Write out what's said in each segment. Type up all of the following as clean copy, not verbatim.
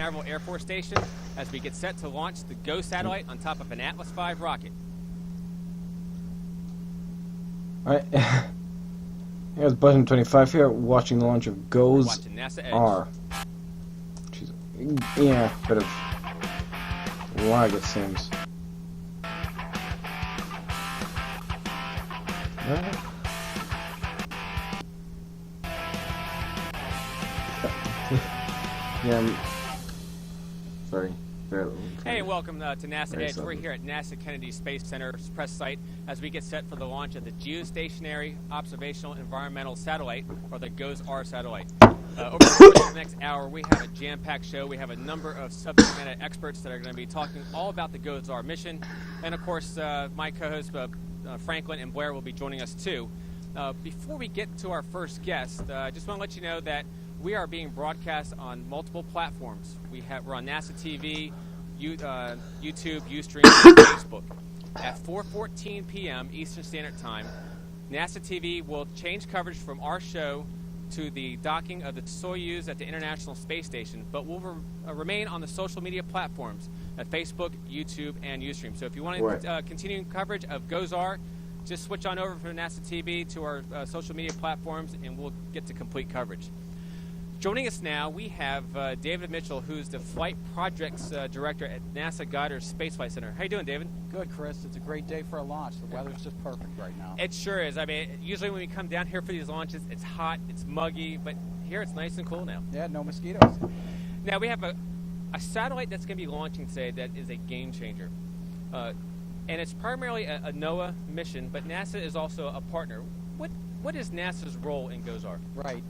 Canaveral Air Force Station as we get set to launch the GO satellite on top of an Atlas V rocket. Alright, here's Button 25 here, watching the launch of GO's Watching NASA Edge. R. Yeah, bit of lag it seems. Yeah, sorry. Hey, welcome to NASA Edge. We're here at NASA Kennedy Space Center's press site as we get set for the launch of the Geostationary Observational Environmental Satellite, or the GOES-R satellite. Over the course of the next hour, we have a jam-packed show. We have a number of subject matter experts that are going to be talking all about the GOES-R mission. And, of course, my co-hosts Franklin and Blair will be joining us, too. Before we get to our first guest, I just want to let you know that we are being broadcast on multiple platforms. We're on NASA TV, YouTube, Ustream, and Facebook. At 4:14 p.m. Eastern Standard Time, NASA TV will change coverage from our show to the docking of the Soyuz at the International Space Station, but will remain on the social media platforms at Facebook, YouTube, and Ustream. So if you want to continue coverage of GOES-R, just switch on over from NASA TV to our social media platforms, and we'll get to complete coverage. Joining us now, we have David Mitchell, who's the Flight Projects Director at NASA Goddard Space Flight Center. How you doing, David? Good, Chris. It's a great day for a launch. The weather's just perfect right now. It sure is. I mean, usually when we come down here for these launches, it's hot, it's muggy, but here it's nice and cool now. Yeah, no mosquitoes. Now, we have a satellite that's going to be launching today that is a game changer. And it's primarily a NOAA mission, but NASA is also a partner. What is NASA's role in GOES-R? Right.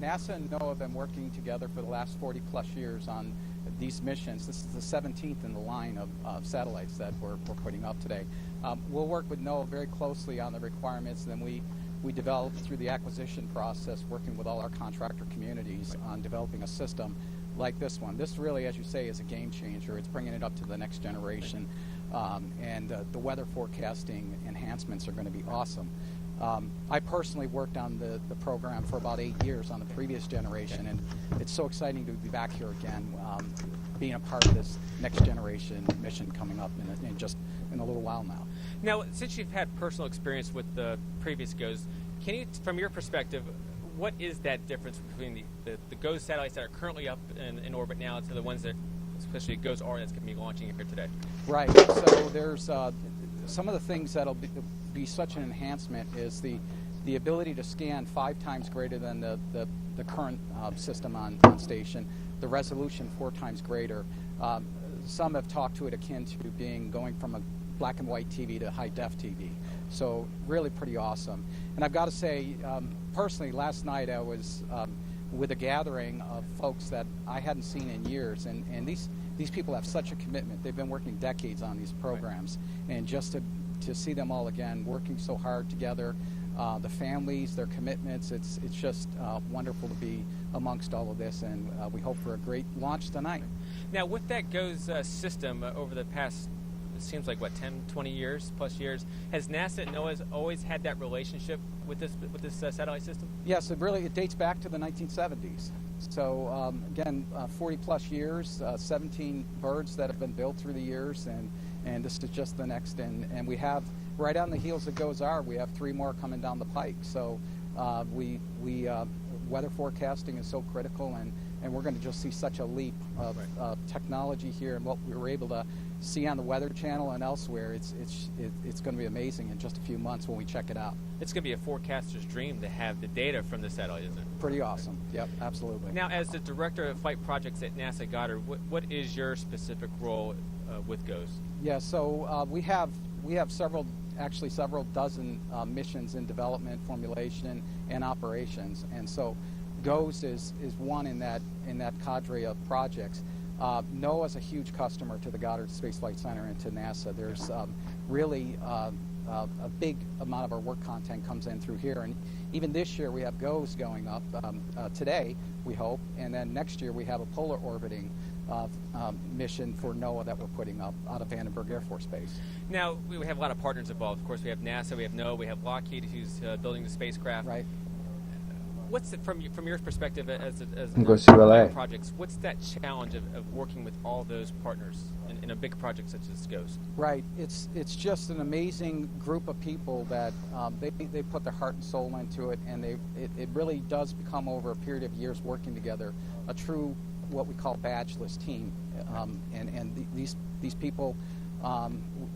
NASA and NOAA have been working together for the last 40-plus years on these missions. This is the 17th in the line of satellites that we're putting up today. We'll work with NOAA very closely on the requirements, and then we develop through the acquisition process, working with all our contractor communities on developing a system like this one. This really, as you say, is a game changer. It's bringing it up to the next generation, and the weather forecasting enhancements are going to be awesome. I personally worked on the program for about 8 years on the previous generation, and it's so exciting to be back here again, being a part of this next generation mission coming up in a little while now. Now, since you've had personal experience with the previous GOES, can you, from your perspective, what is that difference between the GOES satellites that are currently up in orbit now to the ones that, especially GOES-R, that's going to be launching here today? Right. So there's some of the things that'll be such an enhancement is the ability to scan 5 times greater than the current system on station, the resolution 4 times greater. Some have talked to it akin to going from a black and white TV to high def TV. So really pretty awesome. And I've got to say, personally, last night I was with a gathering of folks that I hadn't seen in years, and these people have such a commitment. They've been working decades on these programs, and just to see them all again working so hard together, the families, their commitments, it's just wonderful to be amongst all of this, and we hope for a great launch tonight. Now, with that GOES system over the past, it seems like, 10, 20 years, plus years, has NASA and NOAA always had that relationship with this satellite system? Yes, it dates back to the 1970s. So again, 40-plus years, 17 birds that have been built through the years, and this is just the next. And we have, right on the heels of GOES-R, we have 3 more coming down the pike. So weather forecasting is so critical, and we're going to just see such a leap of technology here, and what we were able to see on the Weather Channel and elsewhere. It's going to be amazing in just a few months when we check it out. It's going to be a forecaster's dream to have the data from the satellite, isn't it? Pretty awesome. Yep, absolutely. Now, as the Director of Flight Projects at NASA Goddard, what is your specific role with GOES? Yeah, so we have several dozen missions in development, formulation, and operations, and so GOES is one in that cadre of projects. NOAA is a huge customer to the Goddard Space Flight Center and to NASA. There's really a big amount of our work content comes in through here, and even this year we have GOES going up today, we hope, and then next year we have a polar orbiting mission for NOAA that we're putting up out of Vandenberg Air Force Base. Now, we have a lot of partners involved. Of course, we have NASA, we have NOAA, we have Lockheed, who's building the spacecraft. Right. what's it from your perspective as I'm going to LA. projects? What's that challenge of working with all those partners in a big project such as Ghost? Right. It's just an amazing group of people that they put their heart and soul into it, and it really does become, over a period of years working together, a true what we call badgeless team. These people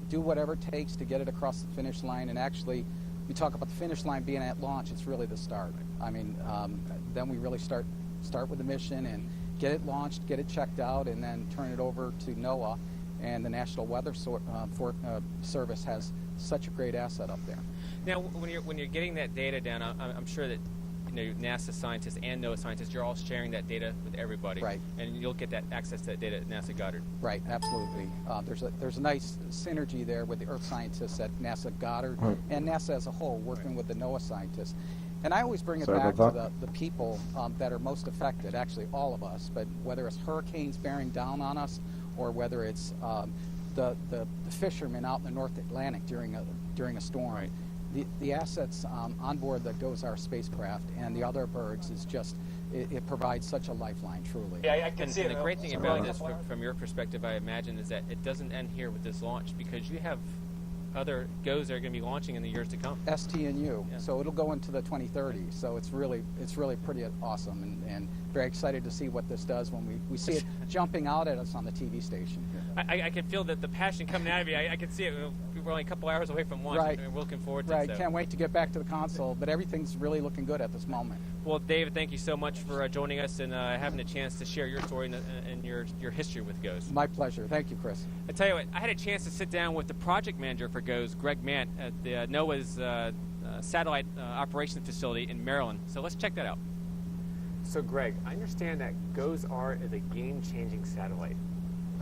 do whatever it takes to get it across the finish line. And actually, we talk about the finish line being at launch. It's really the start. I mean, then we really start with the mission and get it launched, get it checked out, and then turn it over to NOAA. And the National Weather Service has such a great asset up there. Now, when you're getting that data down, I'm sure that NASA scientists and NOAA scientists, you're all sharing that data with everybody, right? And you'll get that access to that data at NASA Goddard. Right, absolutely. There's a nice synergy there with the Earth scientists at NASA Goddard and NASA as a whole, working with the NOAA scientists. And I always bring it back to the people that are most affected, actually all of us, but whether it's hurricanes bearing down on us or whether it's the fishermen out in the North Atlantic during a storm. Right. The assets on board the GOES-R spacecraft and the other birds is just, it provides such a lifeline, truly. Yeah, I can see it. And the great thing about this, from your perspective, I imagine, is that it doesn't end here with this launch, because you have other GOES that are going to be launching in the years to come. ST&U, yeah. So it'll go into the 2030s. So it's really pretty awesome, and very excited to see what this does when we see it jumping out at us on the TV station. I can feel the passion coming out of you. I can see it. We're only a couple hours away from launch. Right. And we're looking forward to it. it. So. Can't wait to get back to the console, but everything's really looking good at this moment. Well, David, thank you so much for joining us and having a chance to share your story and your history with GOES. My pleasure. Thank you, Chris. I tell you what, I had a chance to sit down with the project manager for GOES, Greg Mant, at the NOAA's satellite operations facility in Maryland. So let's check that out. So, Greg, I understand that GOES-R is a game-changing satellite.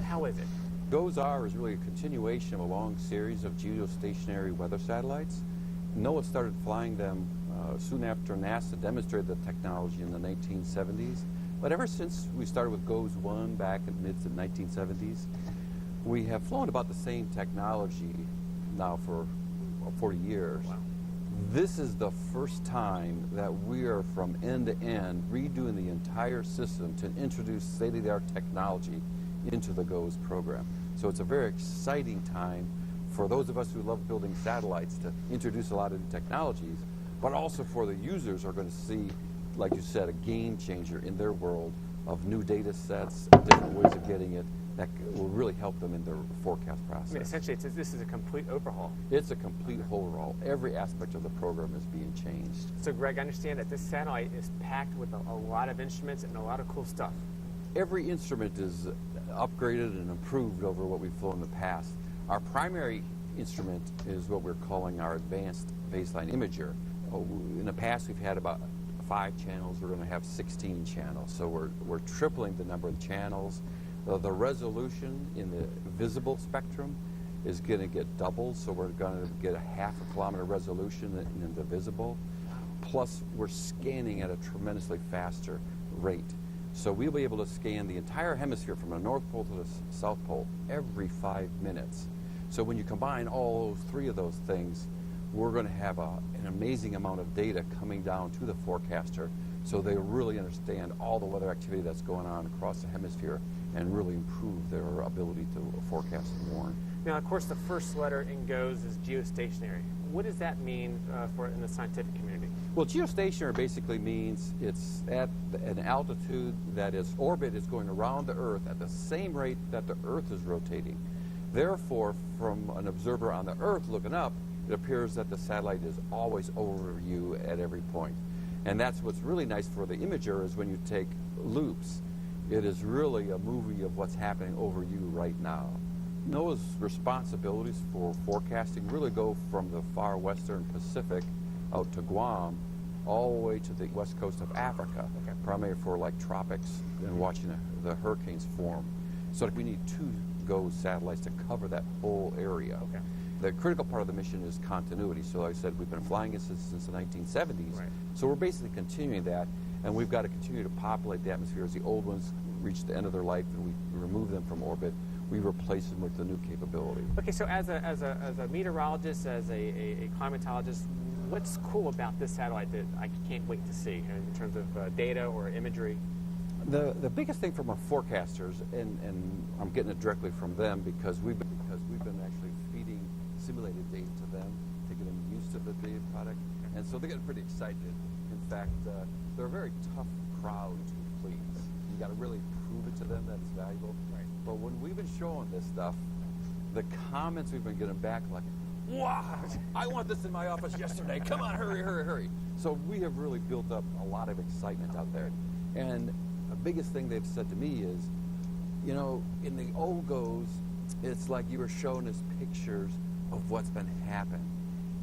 How is it? GOES-R is really a continuation of a long series of geostationary weather satellites. NOAA started flying them soon after NASA demonstrated the technology in the 1970s. But ever since we started with GOES-1 back in the mid-1970s, we have flown about the same technology now for 40 years. Wow. This is the first time that we are from end to end redoing the entire system to introduce state-of-the-art technology into the GOES program. So it's a very exciting time for those of us who love building satellites to introduce a lot of new technologies, but also for the users who are going to see, like you said, a game changer in their world of new data sets, different ways of getting it that will really help them in their forecast process. I mean, essentially, this is a complete overhaul. It's a complete overhaul. Every aspect of the program is being changed. So, Greg, I understand that this satellite is packed with a lot of instruments and a lot of cool stuff. Every instrument is upgraded and improved over what we've flown in the past. Our primary instrument is what we're calling our advanced baseline imager. In the past, we've had about 5 channels. We're going to have 16 channels. So we're tripling the number of channels. The resolution in the visible spectrum is going to get doubled, so we're going to get a 0.5 kilometer resolution in the visible. Plus, we're scanning at a tremendously faster rate. So we'll be able to scan the entire hemisphere from the North Pole to the South Pole every 5 minutes. So when you combine all 3 of those things, we're going to have an amazing amount of data coming down to the forecaster, so they really understand all the weather activity that's going on across the hemisphere and really improve their ability to forecast and warn. Now, of course, the first letter in GOES is geostationary. What does that mean in the scientific community? Well, geostationary basically means it's at an altitude that its orbit is going around the Earth at the same rate that the Earth is rotating. Therefore, from an observer on the Earth looking up, it appears that the satellite is always over you at every point. And that's what's really nice for the imager is when you take loops, it is really a movie of what's happening over you right now. NOAA's responsibilities for forecasting really go from the far western Pacific out to Guam, all the way to the west coast of Africa, primarily for like tropics and watching the hurricanes form. So we need 2 GOES satellites to cover that whole area. Okay. The critical part of the mission is continuity. So like I said, we've been flying it since the 1970s. Right. So we're basically continuing that, and we've got to continue to populate the atmosphere as the old ones reach the end of their life and we remove them from orbit. We replace them with the new capability. Okay, so as a meteorologist, as a climatologist, what's cool about this satellite that I can't wait to see in terms of data or imagery? The biggest thing from our forecasters, and I'm getting it directly from them because we've been actually feeding simulated data to them to get them used to the data product, and so they're getting pretty excited. In fact, they're a very tough crowd to please. You got to really prove it to them that it's valuable. Right. But when we've been showing this stuff, the comments we've been getting back like, "Wow, I want this in my office yesterday. Come on, hurry, hurry, hurry." So we have really built up a lot of excitement out there. And the biggest thing they've said to me is, you know, in the old goes, it's like you were showing us pictures of what's been happening.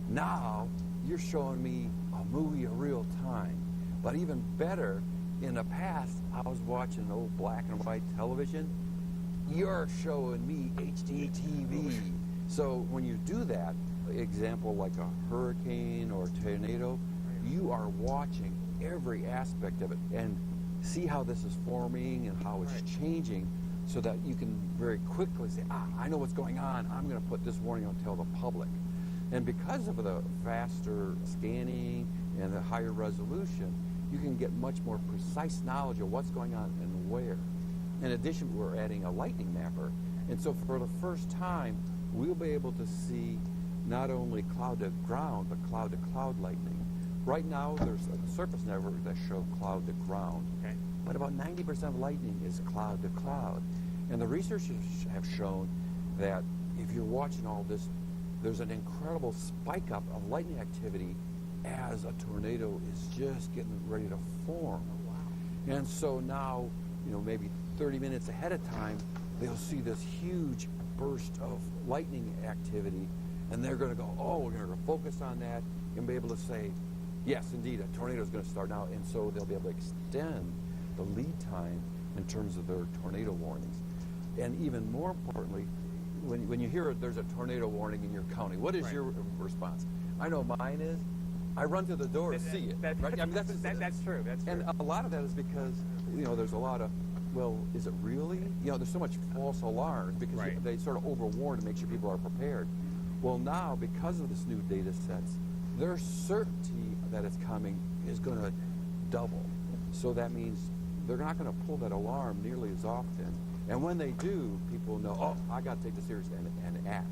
Now, you're showing me a movie of real time. But even better, in the past, I was watching old black and white television. You're showing me HD TV. So when you do that, example like a hurricane or a tornado, you are watching every aspect of it and see how this is forming and how it's changing, so that you can very quickly say, I know what's going on. I'm going to put this warning out to tell the public. And because of the faster scanning and the higher resolution, you can get much more precise knowledge of what's going on and where. In addition, we're adding a lightning mapper. And so for the first time, we'll be able to see not only cloud to ground, but cloud to cloud lightning. Right now, there's a surface network that shows cloud to ground. Okay. But about 90% of lightning is cloud to cloud. And the researchers have shown that if you're watching all this, there's an incredible spike up of lightning activity as a tornado is just getting ready to form. Oh, wow. And so now, you know, maybe 30 minutes ahead of time, they'll see this huge burst of lightning activity, and they're going to go, oh, we're going to focus on that and be able to say, yes, indeed, a tornado is going to start now. And so they'll be able to extend the lead time in terms of their tornado warnings. And even more importantly, when you hear there's a tornado warning in your county, what is your response? I know mine is, I run to the door to see it. Right? I mean, that's true. That's true. And a lot of that is because, you know, there's a lot of, well, is it really? You know, there's so much false alarms because they sort of overwarn to make sure people are prepared. Well, now, because of this new data sets, their certainty that it's coming is going to double. So that means they're not going to pull that alarm nearly as often. And when they do, people know, oh, I got to take this seriously and act.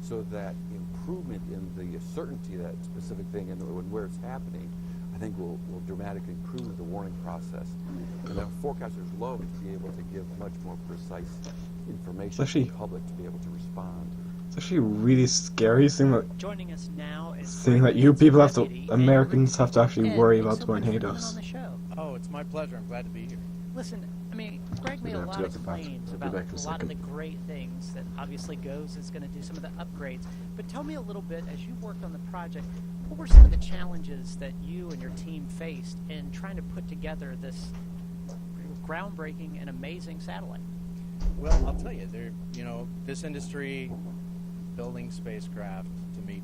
So that improvement in the certainty of that specific thing and where it's happening, I think will dramatically improve the warning process. And the forecasters love to be able to give much more precise information to the public to be able to respond. It's actually really scary seeing that. Joining us now is Seeing that you people have to, Americans have to actually worry about tornadoes. Oh, it's my pleasure. I'm glad to be here. Listen, I mean, Greg made a lot of claims about a lot of the great things that obviously GOES is going to do, some of the upgrades. But tell me a little bit, as you worked on the project, what were some of the challenges that you and your team faced in trying to put together this groundbreaking and amazing satellite? Well, I'll tell you, this industry, building spacecraft to meet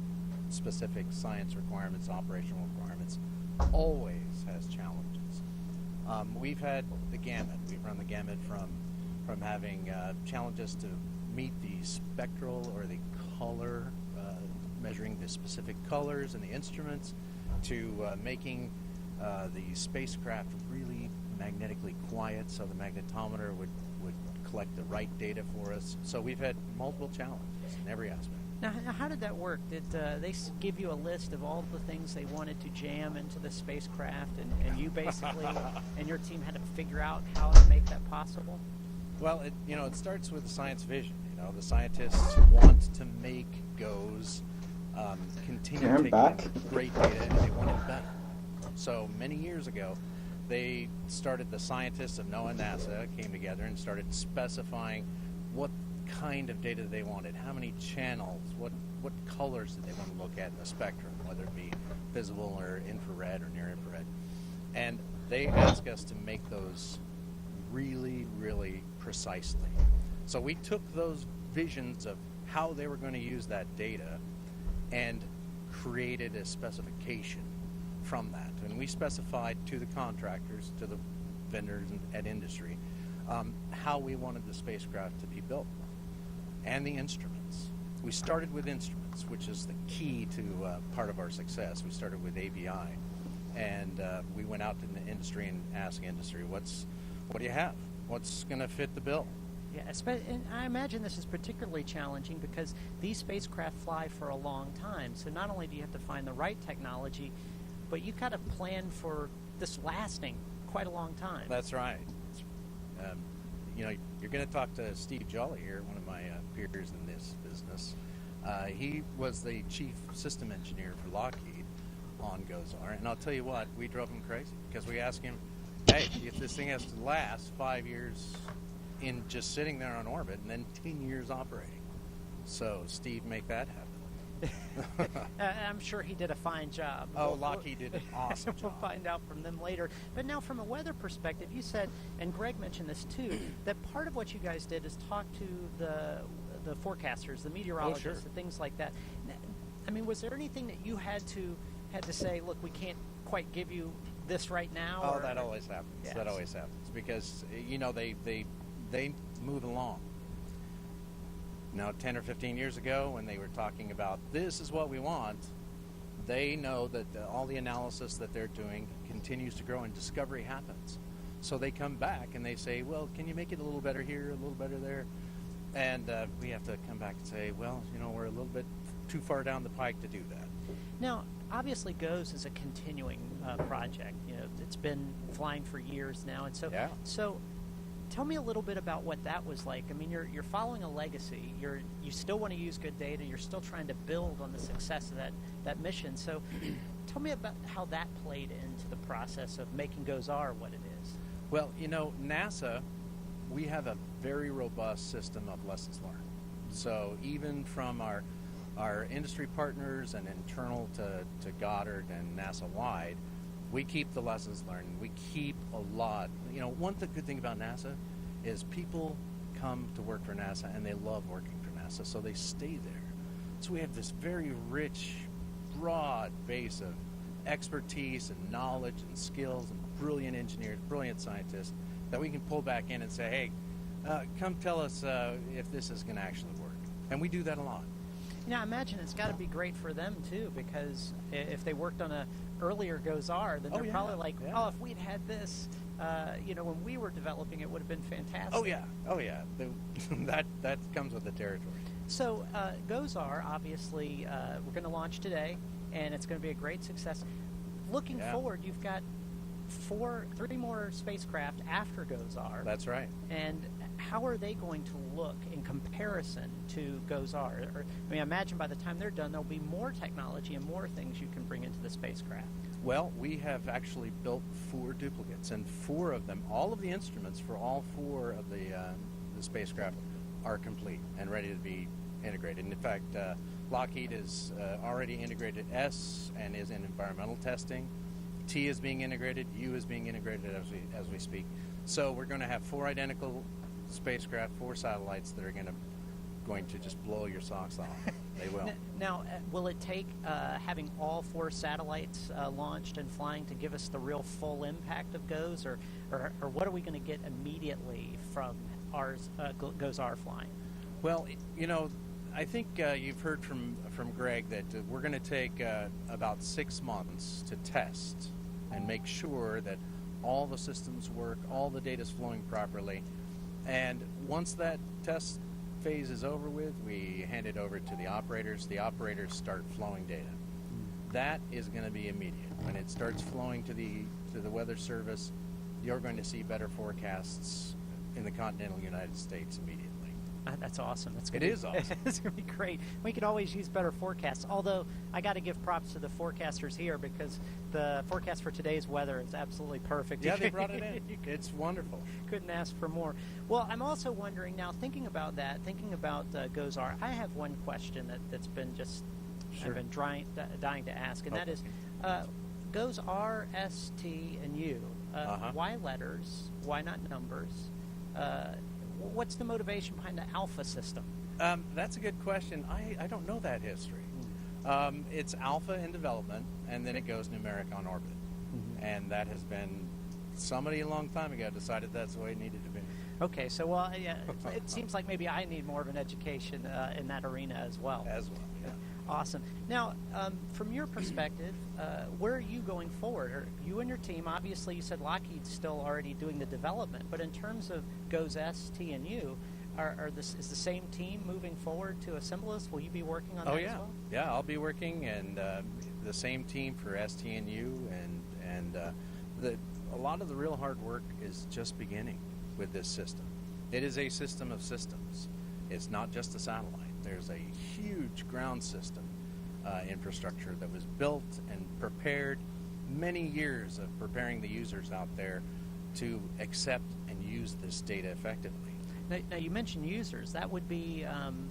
specific science requirements, operational requirements, always has challenges. We've had the gamut. We've run the gamut from having challenges to meet the spectral or the color, measuring the specific colors and the instruments, to making the spacecraft really magnetically quiet so the magnetometer would collect the right data for us. So we've had multiple challenges in every aspect. Now, how did that work? Did they give you a list of all the things they wanted to jam into the spacecraft, and you basically and your team had to figure out how to make that possible? Well, it starts with the science vision. The scientists want to make GOES continue to take great data, and they want it better. So many years ago, they started, the scientists of NOAA and NASA came together and started specifying what kind of data they wanted, how many channels, what colors did they want to look at in the spectrum, whether it be visible or infrared or near infrared. And they asked us to make those really, really precisely. So we took those visions of how they were going to use that data and created a specification from that. And we specified to the contractors, to the vendors at industry, how we wanted the spacecraft to be built and the instruments. We started with instruments, which is the key to part of our success. We started with ABI, and we went out in the industry and asked industry, what do you have? What's going to fit the bill? Yeah, and I imagine this is particularly challenging because these spacecraft fly for a long time. So not only do you have to find the right technology, but you've got to plan for this lasting quite a long time. That's right. You know, you're going to talk to Steve Jolly here, one of my peers in this business. He was the chief system engineer for Lockheed on GOES-R, and I'll tell you what, we drove him crazy because we asked him, hey, if this thing has to last 5 years in just sitting there on orbit and then 10 years operating. So, Steve, make that happen. I'm sure he did a fine job. Oh, Lockheed did an awesome job. We'll find out from them later. But now from a weather perspective, you said, and Greg mentioned this too, that part of what you guys did is talk to the forecasters, the meteorologists, and things like that. I mean, was there anything that you had to say, look, we can't quite give you this right now? Oh, that always happens. Yes. That always happens because, you know, they move along. Now, 10 or 15 years ago, when they were talking about this is what we want, they know that all the analysis that they're doing continues to grow and discovery happens. So they come back and they say, well, can you make it a little better here, a little better there? And we have to come back and say, well, you know, we're a little bit too far down the pike to do that. Now, obviously, GOES is a continuing project. You know, it's been flying for years now, and so tell me a little bit about what that was like. I mean, you're following a legacy. You still want to use good data. You're still trying to build on the success of that mission. So, tell me about how that played into the process of making GOES-R what it is. Well, you know, NASA, we have a very robust system of lessons learned. So even from our industry partners and internal to Goddard and NASA-wide, we keep the lessons learned. We keep a lot. You know, one good thing about NASA is people come to work for NASA and they love working for NASA, so they stay there. So we have this very rich, broad base of expertise and knowledge and skills and brilliant engineers, brilliant scientists that we can pull back in and say, hey, come tell us if this is going to actually work. And we do that a lot. Now, I imagine it's got to be great for them, too, because if they worked on a earlier GOES-R, then they're probably like, oh, if we'd had this, you know, when we were developing it, would have been fantastic. Oh, yeah. That comes with the territory. So, GOES-R, obviously, we're going to launch today, and it's going to be a great success. Looking forward, you've got three more spacecraft after GOES-R. That's right. And how are they going to look in comparison to GOES-R? I mean, I imagine by the time they're done, there'll be more technology and more things you can bring into the spacecraft. Well, we have actually built 4 duplicates, and 4 of them, all of the instruments for all 4 of the spacecraft are complete and ready to be integrated. And in fact, Lockheed is already integrated S and is in environmental testing. T is being integrated, U is being integrated as we speak. So we're going to have 4 identical spacecraft, 4 satellites that are going to just blow your socks off. They will. Now, will it take having all 4 satellites launched and flying to give us the real full impact of GOES, or what are we going to get immediately from GOES-R flying? Well, you know, I think you've heard from Greg that we're going to take about 6 months to test and make sure that all the systems work, all the data is flowing properly. And once that test phase is over with, we hand it over to the operators. The operators start flowing data. That is going to be immediate. When it starts flowing to the Weather Service, you're going to see better forecasts in the continental United States immediately. That's awesome. It is awesome. It's going to be great. We could always use better forecasts, although I got to give props to the forecasters here because the forecast for today's weather is absolutely perfect. Yeah, they brought it in. It's wonderful. Couldn't ask for more. Well, I'm also wondering now, thinking about GOES-R, I have one question that's been just I've been dying to ask, and that is GOES-R, S, T, and U. Why letters? Why not numbers? What's the motivation behind the Alpha system? That's a good question. I don't know that history. It's Alpha in development, and then it goes numeric on orbit. And that has been, somebody a long time ago decided that's the way it needed to be. Okay, so well, yeah, it seems like maybe I need more of an education in that arena as well. Yeah. Awesome. Now, from your perspective, where are you going forward? Are you and your team, obviously you said Lockheed's still already doing the development, but in terms of GOES ST&U, is the same team moving forward to assemble this? Will you be working on that as well? Yeah, I'll be working, and the same team for ST&U, and a lot of the real hard work is just beginning with this system. It is a system of systems. It's not just a satellite. There's a huge ground system infrastructure that was built and prepared, many years of preparing the users out there to accept and use this data effectively. Now you mentioned users. That would be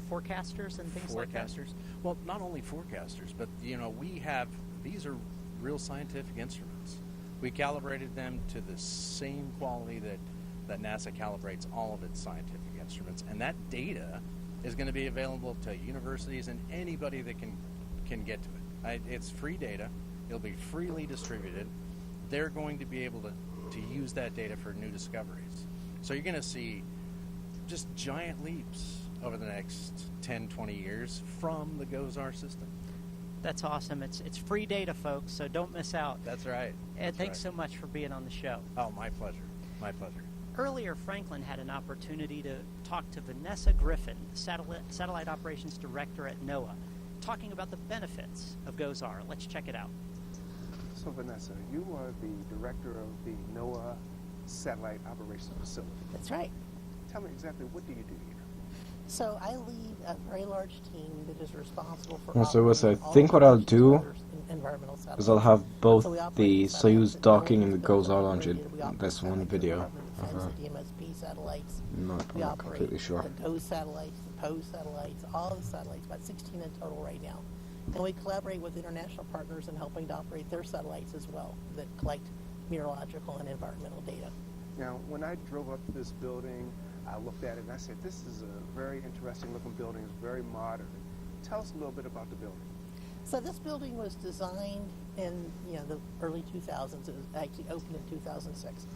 forecasters and things like that? Forecasters. Well, not only forecasters, but these are real scientific instruments. We calibrated them to the same quality that NASA calibrates all of its scientific instruments, and that data is going to be available to universities and anybody that can get to it. It's free data. It'll be freely distributed. They're going to be able to use that data for new discoveries. So you're going to see just giant leaps over the next 10, 20 years from the GOES-R system. That's awesome. It's free data, folks, so don't miss out. That's right. Ed, thanks so much for being on the show. Oh, my pleasure. My pleasure. Earlier, Franklin had an opportunity to talk to Vanessa Griffin, the Satellite Operations Director at NOAA, talking about the benefits of GOES-R. Let's check it out. So, Vanessa, you are the director of the NOAA Satellite Operations Facility. That's right. Tell me exactly, what do you do here? So I lead a very large team that is responsible for I think what I'll do environmental satellites. is I'll have both So we operate the satellites Soyuz that docking and the built GOES-R and launch in operated. We operate this one satellites video. for Department of Defense, the DMSP satellites. I'm We not operate completely sure. the GOES satellites, the POSE satellites, all the satellites, about 16 in total right now. And we collaborate with international partners in helping to operate their satellites as well that collect meteorological and environmental data. Now, when I drove up to this building, I looked at it and I said, this is a very interesting looking building. It's very modern. Tell us a little bit about the building. So this building was designed in the early 2000s. It was actually opened in 2006.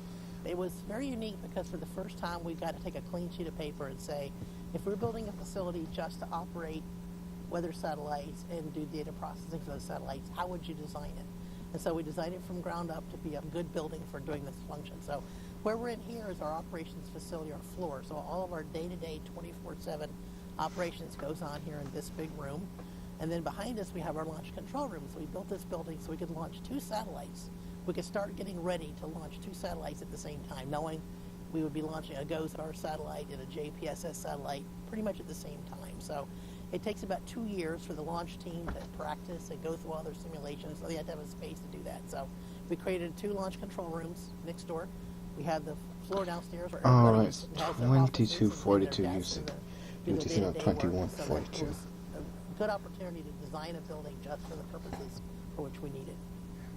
It was very unique because for the first time we got to take a clean sheet of paper and say, if we're building a facility just to operate weather satellites and do data processing for those satellites, how would you design it? And so we designed it from ground up to be a good building for doing this function. So where we're in here is our operations facility, our floor. So all of our day-to-day 24/7 operations goes on here in this big room. And then behind us we have our launch control room. So we built this building so we could launch 2 satellites. We could start getting ready to launch 2 satellites at the same time, knowing we would be launching a GOES-R satellite and a JPSS satellite pretty much at the same time. So it takes about 2 years for the launch team to practice and go through all their simulations. So they have to have a space to do that. So we created 2 launch control rooms next door. We have the floor downstairs where Oh, everybody right. has their offices and 2242 their you desks see. and do the 22, no, day-to-day work. 2142. So that was a good opportunity to design a building just for the purposes for which we need it.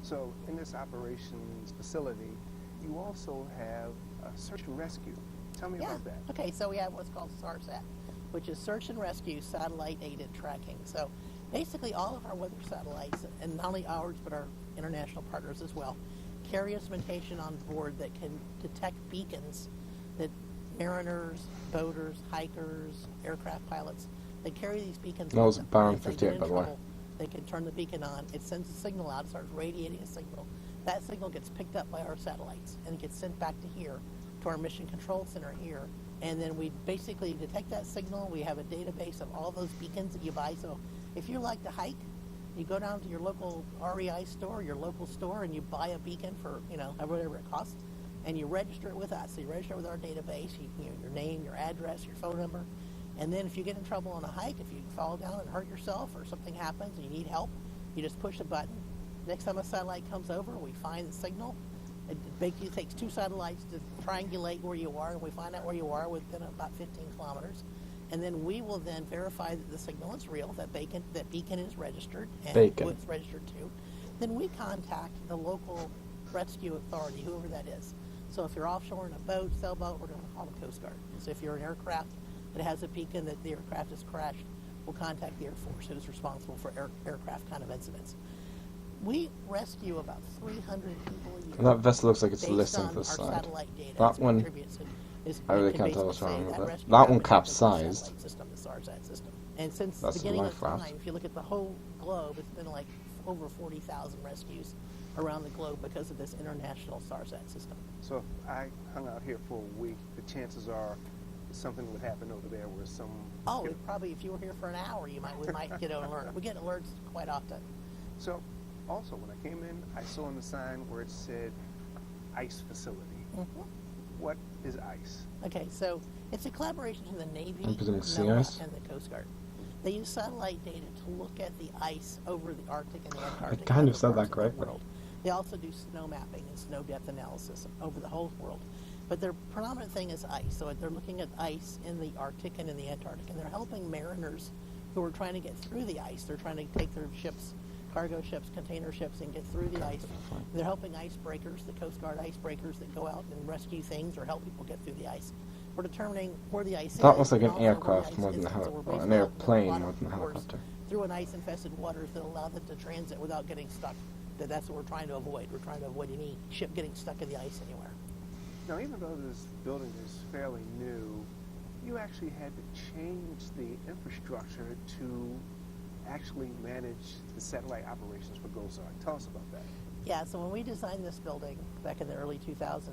So in this operations facility, you also have a search and rescue. Tell me about that. Okay, so we have what's called SARSAT, which is Search and Rescue Satellite Aided Tracking. So basically all of our weather satellites, and not only ours but our international partners as well, carry instrumentation on board that can detect beacons that mariners, boaters, hikers, aircraft pilots, they carry these beacons. That was with them. Baron If they get 58, in by the way. trouble, they can turn the beacon on. It sends a signal out, starts radiating a signal. That signal gets picked up by our satellites and gets sent back to here, to our mission control center here. And then we basically detect that signal. We have a database of all those beacons that you buy. So if you like to hike, you go down to your local REI store, your local store, and you buy a beacon for, whatever it costs, and you register it with us. So you register it with our database, your name, your address, your phone number. And then if you get in trouble on a hike, if you fall down and hurt yourself or something happens and you need help, you just push a button. Next time a satellite comes over, we find the signal. It basically takes 2 satellites to triangulate where you are, and we find out where you are within about 15 kilometers. And then we will then verify that the signal is real, that beacon is registered, and who it's registered to. Then we contact the local rescue authority, whoever that is. So if you're offshore in a boat, sailboat, we're going to call the Coast Guard. So if you're an aircraft that has a beacon that the aircraft has crashed, we'll contact the Air Force, who's responsible for aircraft kind of incidents. We rescue about 300 people a year. And that vessel looks like it's based listening on for the our side. satellite data. That It's one contributes. is I really can can't tell basically what's wrong say with that it. rescue That one happened capsized. because of the satellite system, the SARSAT system. And since That's the the beginning life of raft. time, if you look at the whole globe, it's been like over 40,000 rescues around the globe because of this international SARSAT system. So if I hung out here for a week, the chances are something would happen over there where some... Oh, it probably if you were here for an hour, we might get an alert. We get alerts quite often. So also when I came in, I saw on the sign where it said ice facility. What is ICE? Okay, so it's a collaboration between the Navy, I'm presuming sea NOAA, ice? and the Coast Guard. They use satellite data to look at the ice over the Arctic and the Antarctic. kind and of said other that parts of the correctly. world. They also do snow mapping and snow depth analysis over the whole world. But their predominant thing is ice. So they're looking at ice in the Arctic and in the Antarctic, and they're helping mariners who are trying to get through the ice. They're trying to take their ships, cargo ships, container ships, and get through the ice. They're helping icebreakers, the Coast Guard icebreakers that go out and rescue things or help people get through the ice. We're determining where the ice is. That was like and an also where the aircraft ice more than isn't. a So we're or an basically airplane helping more than a the course helicopter. through an ice-infested waters that allow them to transit without getting stuck. That's what we're trying to avoid. We're trying to avoid any ship getting stuck in the ice anywhere. Now, even though this building is fairly new, you actually had to change the infrastructure to actually manage the satellite operations for GOSAR. Tell us about that. Yeah, so when we designed this building back in the early 2000s,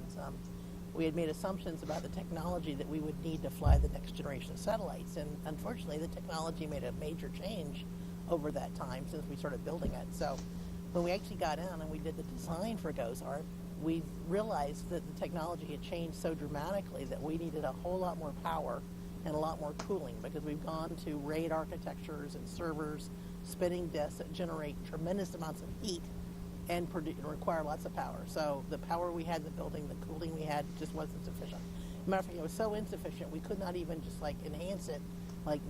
we had made assumptions about the technology that we would need to fly the next generation of satellites. And unfortunately, the technology made a major change over that time since we started building it. So when we actually got in and we did the design for GOSAR, we realized that the technology had changed so dramatically that we needed a whole lot more power and a lot more cooling because we've gone to RAID architectures and servers, spinning disks that generate tremendous amounts of heat and require lots of power. So the power we had in the building, the cooling we had just wasn't sufficient. As a matter of fact, it was so insufficient we could not even just like enhance it, like,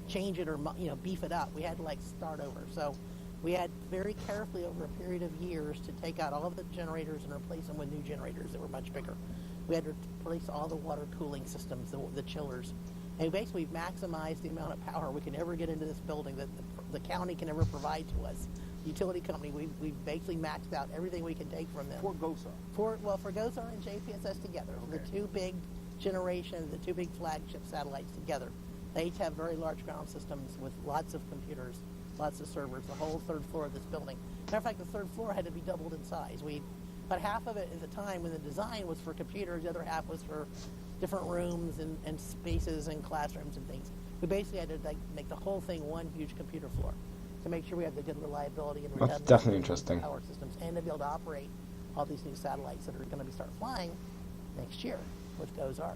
change it or, beef it up. We had to like start over. So we had very carefully over a period of years to take out all of the generators and replace them with new generators that were much bigger. We had to replace all the water cooling systems, the chillers. And basically we've maximized the amount of power we can ever get into this building that the county can ever provide to us. Utility company, we've basically maxed out everything we can take from them. For GOSAR? For GOSAR and JPSS together, okay. The two big generations, the two big flagship satellites together. They each have very large ground systems with lots of computers, lots of servers, the whole third floor of this building. Matter of fact, the third floor had to be doubled in size. About half of it at the time when the design was for computers, the other half was for different rooms and spaces and classrooms and things. We basically had to make the whole thing one huge computer floor to make sure we have the good reliability and redundancy. That's definitely interesting. Power systems, and to be able to operate all these new satellites that are going to start flying next year with GOSAR.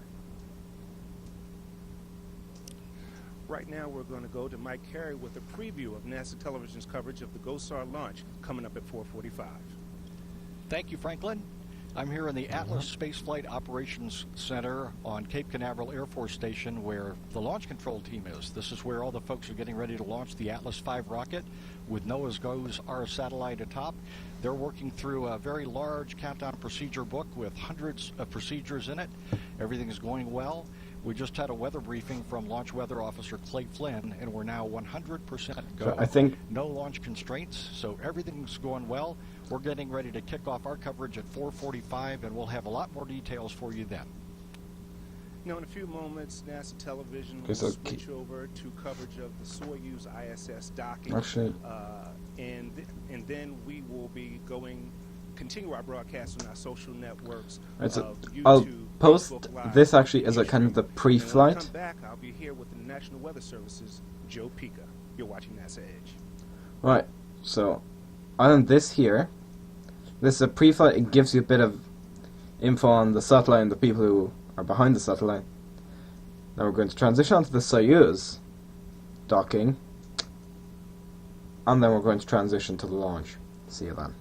Right now, we're going to go to Mike Carey with a preview of NASA Television's coverage of the GOSAR launch coming up at 4:45. Thank you, Franklin. I'm here in the Atlas Spaceflight Operations Center on Cape Canaveral Air Force Station where the launch control team is. This is where all the folks are getting ready to launch the Atlas V rocket with NOAA's GOSAR satellite atop. They're working through a very large countdown procedure book with hundreds of procedures in it. Everything is going well. We just had a weather briefing from Launch Weather Officer Clay Flynn, and we're now 100% go. So I think no launch constraints, so everything's going well. We're getting ready to kick off our coverage at 4:45, and we'll have a lot more details for you then. Now, in a few moments, NASA Television will switch over to coverage of the Soyuz ISS docking. Actually, and then we will be continue our broadcast on our social networks. Right, so YouTube, I'll post Facebook Live, this actually as a kind of the pre-flight. When I come back, I'll be here with the National Weather Service's Joe Pica. You're watching NASA Edge. Right, so on this here, this is a pre-flight. It gives you a bit of info on the satellite and the people who are behind the satellite. Now we're going to transition onto the Soyuz docking, and then we're going to transition to the launch. See you then.